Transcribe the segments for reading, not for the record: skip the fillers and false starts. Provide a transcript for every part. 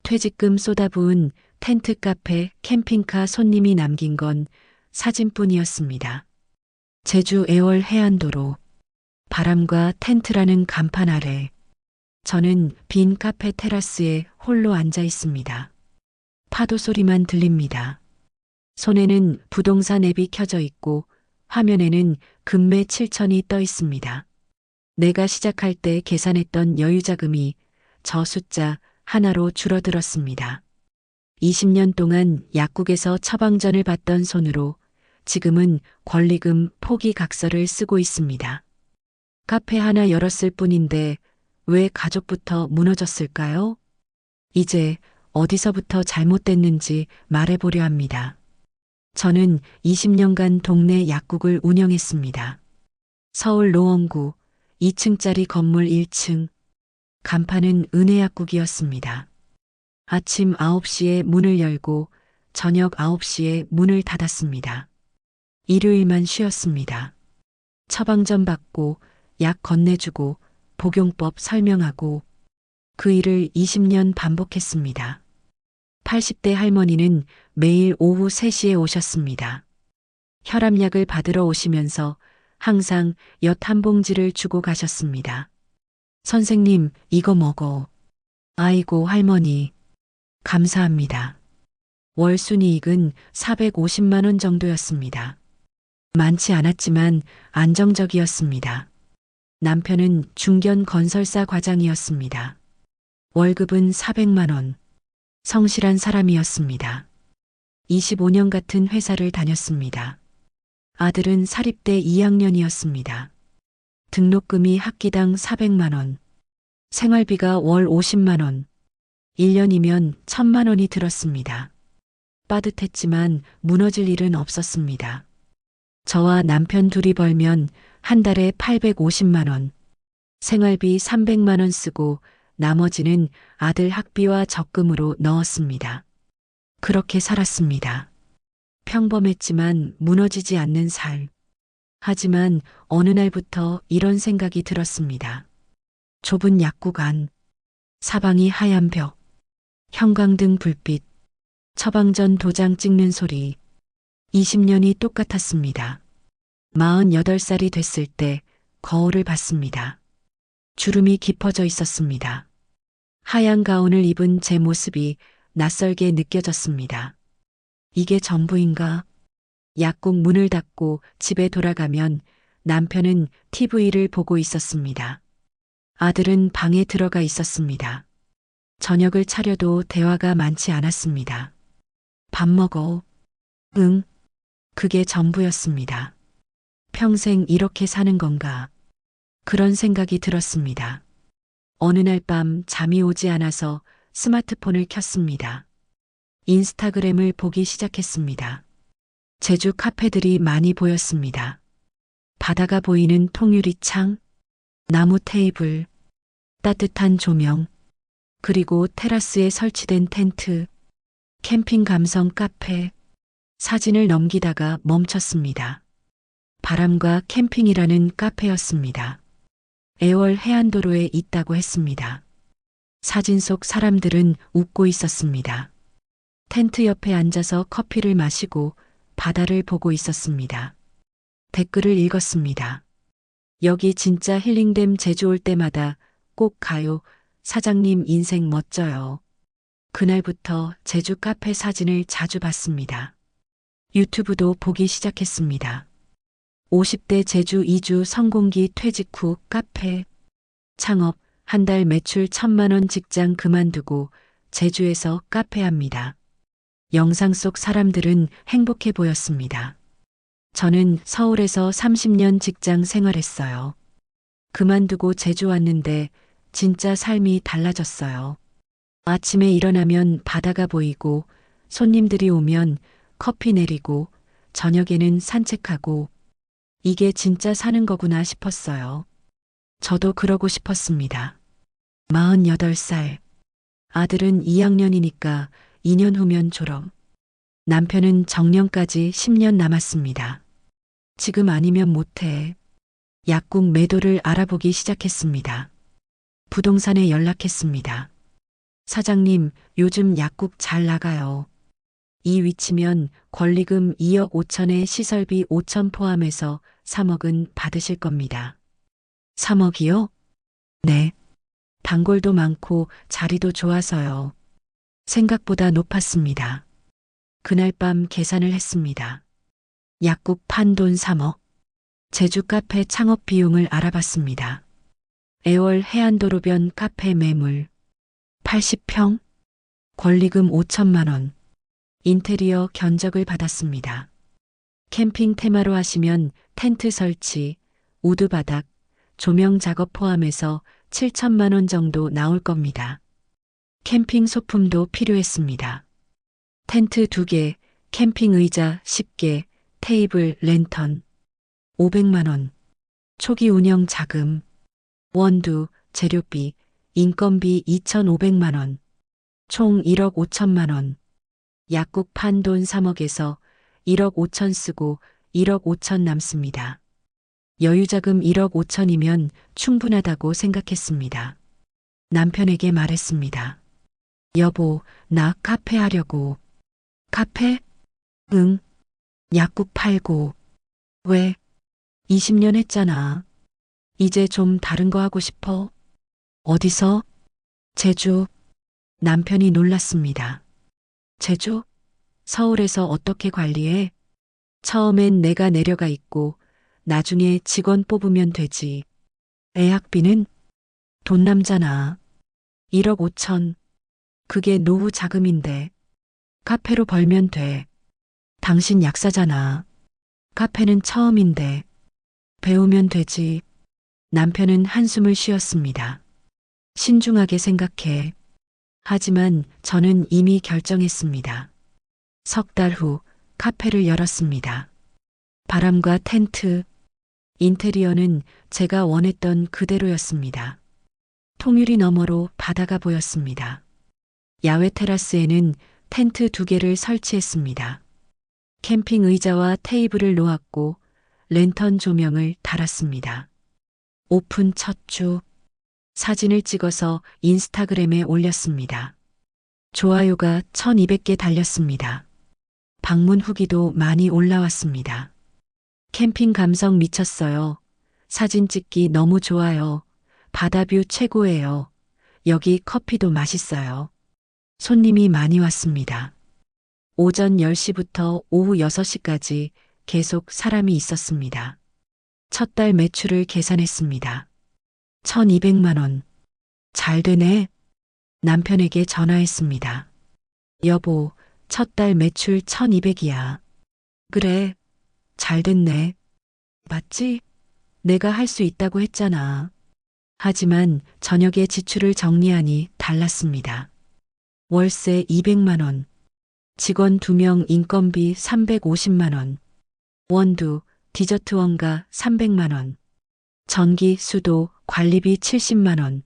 퇴직금 쏟아부은 텐트 카페 캠핑카 손님이 남긴 건 사진뿐이었습니다. 제주 애월 해안도로 바람과 텐트라는 간판 아래 저는 빈 카페 테라스에 홀로 앉아 있습니다. 파도 소리만 들립니다. 손에는 부동산 앱이 켜져 있고 화면에는 금매 7천이 떠 있습니다. 내가 시작할 때 계산했던 여유자금이 저 숫자 하나로 줄어들었습니다. 20년 동안 약국에서 처방전을 받던 손으로 지금은 권리금 포기 각서를 쓰고 있습니다. 카페 하나 열었을 뿐인데 왜 가족부터 무너졌을까요? 이제 어디서부터 잘못됐는지 말해보려 합니다. 저는 20년간 동네 약국을 운영했습니다. 서울 노원구 2층짜리 건물 1층, 간판은 은혜약국이었습니다. 아침 9시에 문을 열고 저녁 9시에 문을 닫았습니다. 일요일만 쉬었습니다. 처방전 받고 약 건네주고 복용법 설명하고 그 일을 20년 반복했습니다. 80대 할머니는 매일 오후 3시에 오셨습니다. 혈압약을 받으러 오시면서 항상 엿 한 봉지를 주고 가셨습니다. 선생님, 이거 먹어. 아이고, 할머니. 감사합니다. 월 순이익은 450만 원 정도였습니다. 많지 않았지만 안정적이었습니다. 남편은 중견 건설사 과장이었습니다. 월급은 400만 원. 성실한 사람이었습니다. 25년 같은 회사를 다녔습니다. 아들은 사립대 2학년이었습니다. 등록금이 학기당 400만 원. 생활비가 월 50만 원. 1년이면 1000만 원이 들었습니다. 빠듯했지만 무너질 일은 없었습니다. 저와 남편 둘이 벌면 한 달에 850만 원, 생활비 300만 원 쓰고 나머지는 아들 학비와 적금으로 넣었습니다. 그렇게 살았습니다. 평범했지만 무너지지 않는 삶. 하지만 어느 날부터 이런 생각이 들었습니다. 좁은 약국 안, 사방이 하얀 벽, 형광등 불빛, 처방전 도장 찍는 소리. 20년이 똑같았습니다. 48살이 됐을 때 거울을 봤습니다. 주름이 깊어져 있었습니다. 하얀 가운을 입은 제 모습이 낯설게 느껴졌습니다. 이게 전부인가? 약국 문을 닫고 집에 돌아가면 남편은 TV를 보고 있었습니다. 아들은 방에 들어가 있었습니다. 저녁을 차려도 대화가 많지 않았습니다. 밥 먹어. 응. 그게 전부였습니다. 평생 이렇게 사는 건가? 그런 생각이 들었습니다. 어느 날 밤 잠이 오지 않아서 스마트폰을 켰습니다. 인스타그램을 보기 시작했습니다. 제주 카페들이 많이 보였습니다. 바다가 보이는 통유리 창, 나무 테이블, 따뜻한 조명, 그리고 테라스에 설치된 텐트, 캠핑 감성 카페. 사진을 넘기다가 멈췄습니다. 바람과 캠핑이라는 카페였습니다. 애월 해안도로에 있다고 했습니다. 사진 속 사람들은 웃고 있었습니다. 텐트 옆에 앉아서 커피를 마시고 바다를 보고 있었습니다. 댓글을 읽었습니다. 여기 진짜 힐링됨. 제주 올 때마다 꼭 가요. 사장님 인생 멋져요. 그날부터 제주 카페 사진을 자주 봤습니다. 유튜브도 보기 시작했습니다. 50대 제주 이주 성공기 퇴직 후 카페 창업, 한 달 매출 1000만 원 직장 그만두고 제주에서 카페 합니다. 영상 속 사람들은 행복해 보였습니다. 저는 서울에서 30년 직장 생활했어요. 그만두고 제주 왔는데 진짜 삶이 달라졌어요. 아침에 일어나면 바다가 보이고 손님들이 오면 커피 내리고 저녁에는 산책하고 이게 진짜 사는 거구나 싶었어요. 저도 그러고 싶었습니다. 48살. 아들은 2학년이니까 2년 후면 졸업. 남편은 정년까지 10년 남았습니다. 지금 아니면 못해. 약국 매도를 알아보기 시작했습니다. 부동산에 연락했습니다. 사장님, 요즘 약국 잘 나가요. 이 위치면 권리금 2억 5천에 시설비 5천 포함해서 3억은 받으실 겁니다. 3억이요? 네. 단골도 많고 자리도 좋아서요. 생각보다 높았습니다. 그날 밤 계산을 했습니다. 약국 판돈 3억. 제주 카페 창업 비용을 알아봤습니다. 애월 해안도로변 카페 매물 80평, 권리금 5천만 원, 인테리어 견적을 받았습니다. 캠핑 테마로 하시면 텐트 설치, 우드 바닥, 조명 작업 포함해서 7천만 원 정도 나올 겁니다. 캠핑 소품도 필요했습니다. 텐트 2개, 캠핑 의자 10개, 테이블, 랜턴 500만 원, 초기 운영 자금, 원두, 재료비, 인건비 2,500만 원, 총 1억 5천만 원, 약국 판돈 3억에서 1억 5천 쓰고 1억 5천 남습니다. 여유자금 1억 5천이면 충분하다고 생각했습니다. 남편에게 말했습니다. 여보, 나 카페 하려고. 카페? 응. 약국 팔고. 왜? 20년 했잖아. 이제 좀 다른 거 하고 싶어. 어디서? 제주. 남편이 놀랐습니다. 제주? 서울에서 어떻게 관리해? 처음엔 내가 내려가 있고 나중에 직원 뽑으면 되지. 애 학비는? 돈 남잖아. 1억 5천. 그게 노후 자금인데. 카페로 벌면 돼. 당신 약사잖아. 카페는 처음인데. 배우면 되지. 남편은 한숨을 쉬었습니다. 신중하게 생각해. 하지만 저는 이미 결정했습니다. 석 달 후 카페를 열었습니다. 바람과 텐트, 인테리어는 제가 원했던 그대로였습니다. 통유리 너머로 바다가 보였습니다. 야외 테라스에는 텐트 2개를 설치했습니다. 캠핑 의자와 테이블을 놓았고 랜턴 조명을 달았습니다. 오픈 첫 주, 사진을 찍어서 인스타그램에 올렸습니다. 좋아요가 1200개 달렸습니다. 방문 후기도 많이 올라왔습니다. 캠핑 감성 미쳤어요. 사진 찍기 너무 좋아요. 바다뷰 최고예요. 여기 커피도 맛있어요. 손님이 많이 왔습니다. 오전 10시부터 오후 6시까지 계속 사람이 있었습니다. 첫 달 매출을 계산했습니다. 1200만 원. 잘 되네. 남편에게 전화했습니다. 여보, 첫 달 매출 1200이야. 그래, 잘 됐네. 맞지? 내가 할 수 있다고 했잖아. 하지만 저녁에 지출을 정리하니 달랐습니다. 월세 200만 원, 직원 2명 인건비 350만 원, 원두, 디저트 원가 300만 원, 전기, 수도, 관리비 70만 원,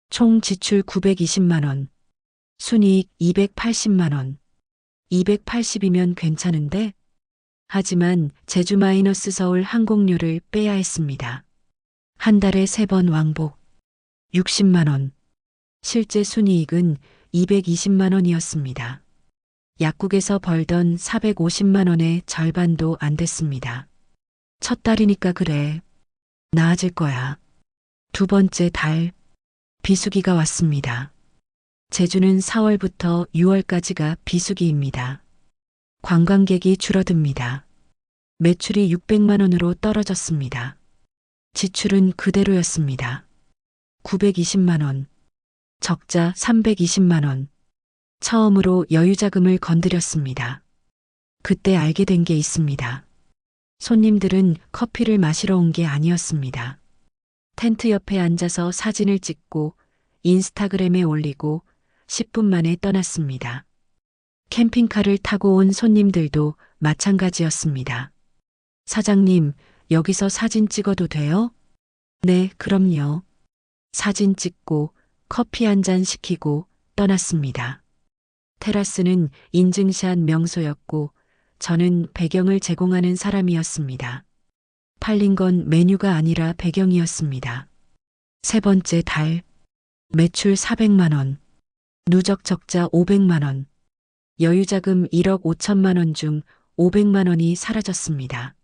총 지출 920만 원, 순이익 280만 원. 280이면 괜찮은데? 하지만 제주 마이너스 서울 항공료를 빼야 했습니다. 한 달에 3번 왕복 60만 원. 실제 순이익은 220만 원이었습니다. 약국에서 벌던 450만 원의 절반도 안 됐습니다. 첫 달이니까 그래. 나아질 거야. 두 번째 달, 비수기가 왔습니다. 제주는 4월부터 6월까지가 비수기입니다. 관광객이 줄어듭니다. 매출이 600만 원으로 떨어졌습니다. 지출은 그대로였습니다. 920만 원, 적자 320만 원. 처음으로 여유자금을 건드렸습니다. 그때 알게 된 게 있습니다. 손님들은 커피를 마시러 온 게 아니었습니다. 텐트 옆에 앉아서 사진을 찍고 인스타그램에 올리고 10분 만에 떠났습니다. 캠핑카를 타고 온 손님들도 마찬가지였습니다. 사장님, 여기서 사진 찍어도 돼요? 네, 그럼요. 사진 찍고 커피 한 잔 시키고 떠났습니다. 테라스는 인증샷 명소였고 저는 배경을 제공하는 사람이었습니다. 팔린 건 메뉴가 아니라 배경이었습니다. 세 번째 달, 매출 400만 원. 누적 적자 500만 원, 여유자금 1억 5천만 원 중 500만 원이 사라졌습니다.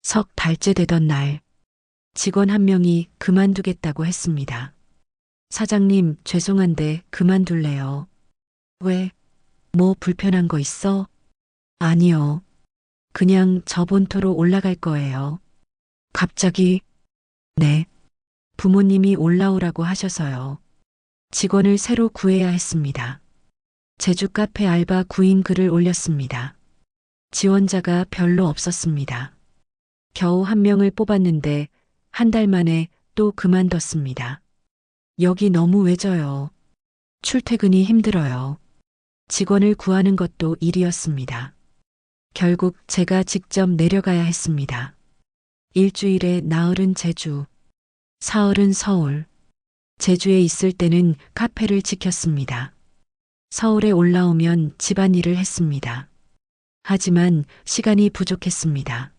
석 달째 되던 날, 직원 한 명이 그만두겠다고 했습니다. 사장님, 죄송한데 그만둘래요. 왜? 뭐 불편한 거 있어? 아니요. 그냥 저 본토로 올라갈 거예요. 갑자기? 네. 부모님이 올라오라고 하셔서요. 직원을 새로 구해야 했습니다. 제주 카페 알바 구인 글을 올렸습니다. 지원자가 별로 없었습니다. 겨우 한 명을 뽑았는데 한 달 만에 또 그만뒀습니다. 여기 너무 외져요. 출퇴근이 힘들어요. 직원을 구하는 것도 일이었습니다. 결국 제가 직접 내려가야 했습니다. 일주일에 나흘은 제주, 사흘은 서울. 제주에 있을 때는 카페를 지켰습니다. 서울에 올라오면 집안일을 했습니다. 하지만 시간이 부족했습니다.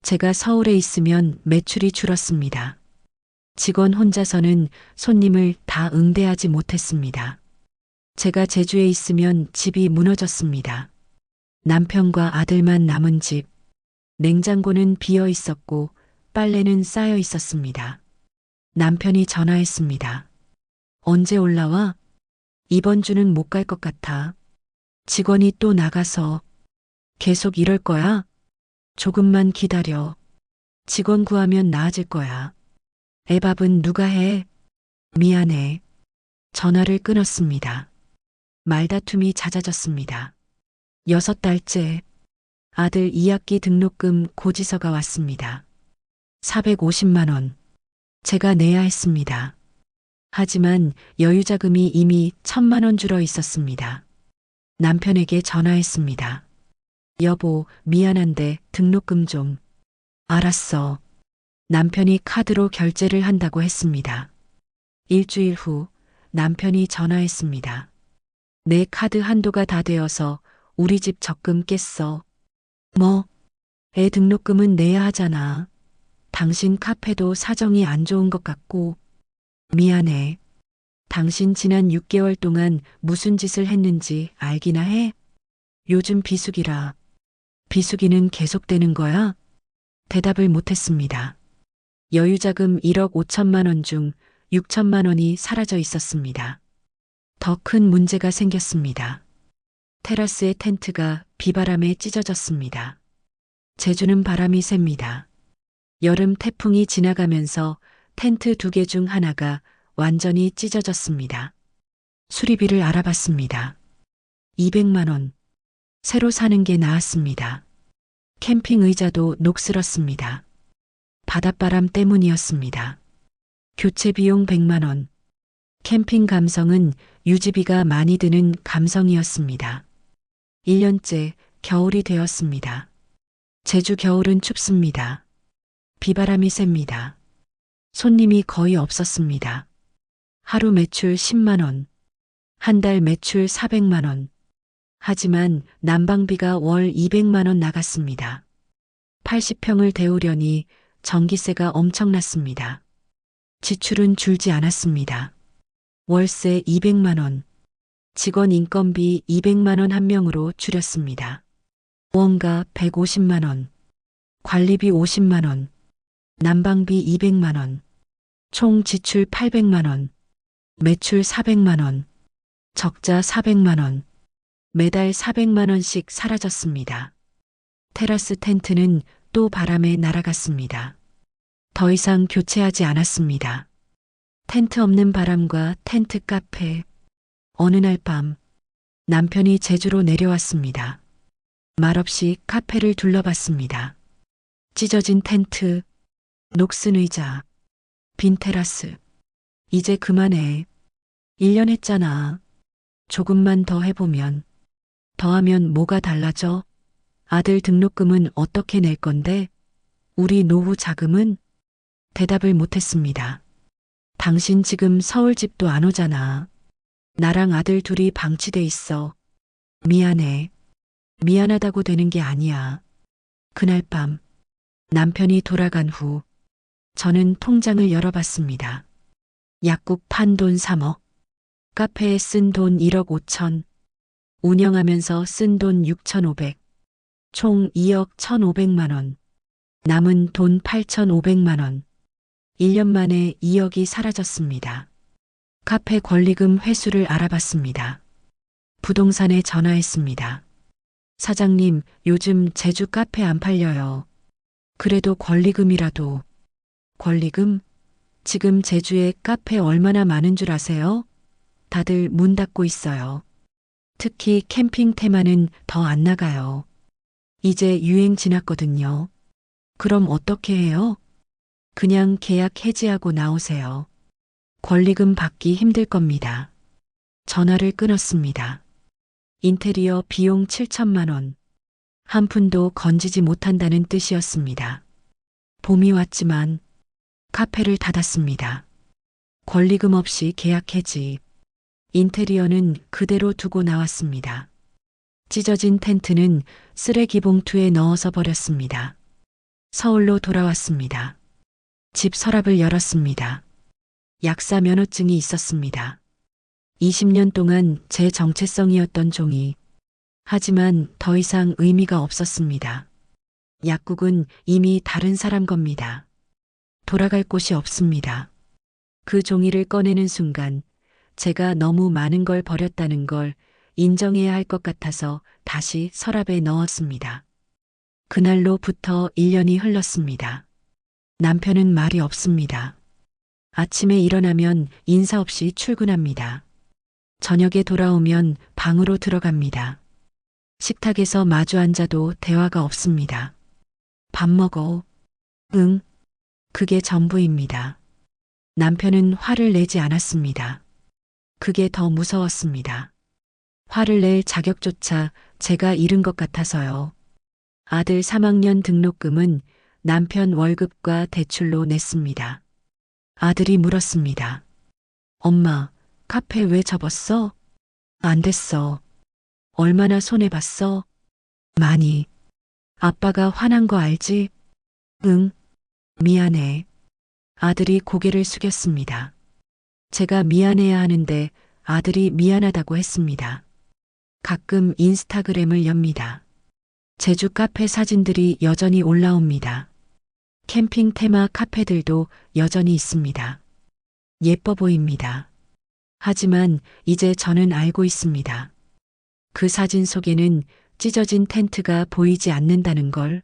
제가 서울에 있으면 매출이 줄었습니다. 직원 혼자서는 손님을 다 응대하지 못했습니다. 제가 제주에 있으면 집이 무너졌습니다. 남편과 아들만 남은 집, 냉장고는 비어 있었고 빨래는 쌓여 있었습니다. 남편이 전화했습니다. 언제 올라와? 이번 주는 못 갈 것 같아. 직원이 또 나가서 계속 이럴 거야? 조금만 기다려. 직원 구하면 나아질 거야. 애밥은 누가 해? 미안해. 전화를 끊었습니다. 말다툼이 잦아졌습니다. 6달째 아들 2학기 등록금 고지서가 왔습니다. 450만 원. 제가 내야 했습니다. 하지만 여유자금이 이미 1,000만 원 줄어 있었습니다. 남편에게 전화했습니다. 여보, 미안한데 등록금 좀. 알았어. 남편이 카드로 결제를 한다고 했습니다. 일주일 후 남편이 전화했습니다. 내 카드 한도가 다 되어서 우리 집 적금 깼어. 뭐? 애 등록금은 내야 하잖아. 당신 카페도 사정이 안 좋은 것 같고. 미안해. 당신 지난 6개월 동안 무슨 짓을 했는지 알기나 해? 요즘 비수기라. 비수기는 계속되는 거야? 대답을 못했습니다. 여유자금 1억 5천만 원 중 6천만 원이 사라져 있었습니다. 더 큰 문제가 생겼습니다. 테라스의 텐트가 비바람에 찢어졌습니다. 제주는 바람이 셉니다. 여름 태풍이 지나가면서 텐트 2개 중 하나가 완전히 찢어졌습니다. 수리비를 알아봤습니다. 200만 원. 새로 사는 게 나았습니다. 캠핑 의자도 녹슬었습니다. 바닷바람 때문이었습니다. 교체 비용 100만 원. 캠핑 감성은 유지비가 많이 드는 감성이었습니다. 1년째 겨울이 되었습니다. 제주 겨울은 춥습니다. 비바람이 셉니다. 손님이 거의 없었습니다. 하루 매출 10만 원. 한 달 매출 400만 원. 하지만 난방비가 월 200만 원 나갔습니다. 80평을 데우려니 전기세가 엄청났습니다. 지출은 줄지 않았습니다. 월세 200만 원. 직원 인건비 200만 원 한 명으로 줄였습니다. 원가 150만 원. 관리비 50만 원. 난방비 200만 원. 총 지출 800만 원. 매출 400만 원. 적자 400만 원. 매달 400만 원씩 사라졌습니다. 테라스 텐트는 또 바람에 날아갔습니다. 더 이상 교체하지 않았습니다. 텐트 없는 바람과 텐트 카페. 어느 날 밤 남편이 제주로 내려왔습니다. 말없이 카페를 둘러봤습니다. 찢어진 텐트, 녹슨 의자, 빈 테라스. 이제 그만해. 1년 했잖아. 조금만 더 해보면. 더하면 뭐가 달라져? 아들 등록금은 어떻게 낼 건데? 우리 노후 자금은? 대답을 못했습니다. 당신 지금 서울 집도 안 오잖아. 나랑 아들 둘이 방치돼 있어. 미안해. 미안하다고 되는 게 아니야. 그날 밤 남편이 돌아간 후 저는 통장을 열어봤습니다. 약국 판 돈 3억. 카페에 쓴 돈 1억 5천, 운영하면서 쓴 돈 6,500, 총 2억 1,500만 원, 남은 돈 8,500만 원. 1년 만에 2억이 사라졌습니다. 카페 권리금 회수를 알아봤습니다. 부동산에 전화했습니다. 사장님, 요즘 제주 카페 안 팔려요. 그래도 권리금이라도. 권리금? 지금 제주에 카페 얼마나 많은 줄 아세요? 다들 문 닫고 있어요. 특히 캠핑 테마는 더 안 나가요. 이제 유행 지났거든요. 그럼 어떻게 해요? 그냥 계약 해지하고 나오세요. 권리금 받기 힘들 겁니다. 전화를 끊었습니다. 인테리어 비용 7천만 원. 한 푼도 건지지 못한다는 뜻이었습니다. 봄이 왔지만 카페를 닫았습니다. 권리금 없이 계약 해지. 인테리어는 그대로 두고 나왔습니다. 찢어진 텐트는 쓰레기 봉투에 넣어서 버렸습니다. 서울로 돌아왔습니다. 집 서랍을 열었습니다. 약사 면허증이 있었습니다. 20년 동안 제 정체성이었던 종이. 하지만 더 이상 의미가 없었습니다. 약국은 이미 다른 사람 겁니다. 돌아갈 곳이 없습니다. 그 종이를 꺼내는 순간 제가 너무 많은 걸 버렸다는 걸 인정해야 할 것 같아서 다시 서랍에 넣었습니다. 그날로부터 1년이 흘렀습니다. 남편은 말이 없습니다. 아침에 일어나면 인사 없이 출근합니다. 저녁에 돌아오면 방으로 들어갑니다. 식탁에서 마주 앉아도 대화가 없습니다. 밥 먹어. 응. 그게 전부입니다. 남편은 화를 내지 않았습니다. 그게 더 무서웠습니다. 화를 낼 자격조차 제가 잃은 것 같아서요. 아들 3학년 등록금은 남편 월급과 대출로 냈습니다. 아들이 물었습니다. 엄마, 카페 왜 접었어? 안 됐어. 얼마나 손해봤어? 많이. 아빠가 화난 거 알지? 응. 미안해. 아들이 고개를 숙였습니다. 제가 미안해야 하는데 아들이 미안하다고 했습니다. 가끔 인스타그램을 엽니다. 제주 카페 사진들이 여전히 올라옵니다. 캠핑 테마 카페들도 여전히 있습니다. 예뻐 보입니다. 하지만 이제 저는 알고 있습니다. 그 사진 속에는 찢어진 텐트가 보이지 않는다는 걸,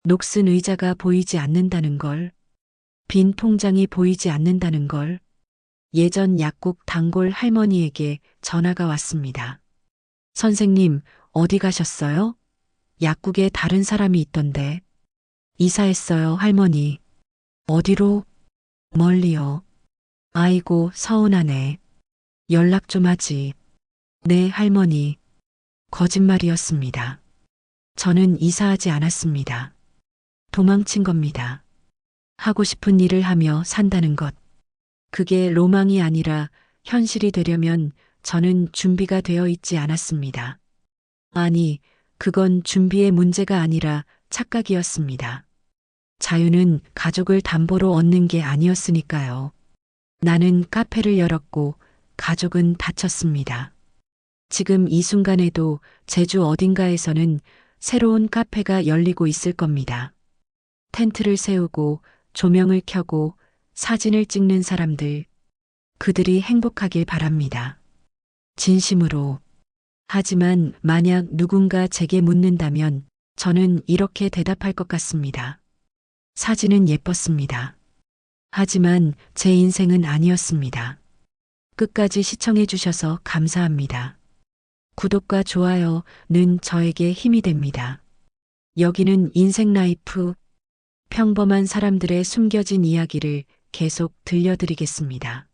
녹슨 의자가 보이지 않는다는 걸, 빈 통장이 보이지 않는다는 걸, 예전 약국 단골 할머니에게 전화가 왔습니다. 선생님, 어디 가셨어요? 약국에 다른 사람이 있던데. 이사했어요, 할머니. 어디로? 멀리요. 아이고, 서운하네. 연락 좀 하지. 네, 할머니. 거짓말이었습니다. 저는 이사하지 않았습니다. 도망친 겁니다. 하고 싶은 일을 하며 산다는 것. 그게 로망이 아니라 현실이 되려면 저는 준비가 되어 있지 않았습니다. 아니, 그건 준비의 문제가 아니라 착각이었습니다. 자유는 가족을 담보로 얻는 게 아니었으니까요. 나는 카페를 열었고 가족은 닫혔습니다. 지금 이 순간에도 제주 어딘가에서는 새로운 카페가 열리고 있을 겁니다. 텐트를 세우고 조명을 켜고 사진을 찍는 사람들, 그들이 행복하길 바랍니다. 진심으로. 하지만 만약 누군가 제게 묻는다면 저는 이렇게 대답할 것 같습니다. 사진은 예뻤습니다. 하지만 제 인생은 아니었습니다. 끝까지 시청해 주셔서 감사합니다. 구독과 좋아요는 저에게 힘이 됩니다. 여기는 인생 라이프, 평범한 사람들의 숨겨진 이야기를 계속 들려드리겠습니다.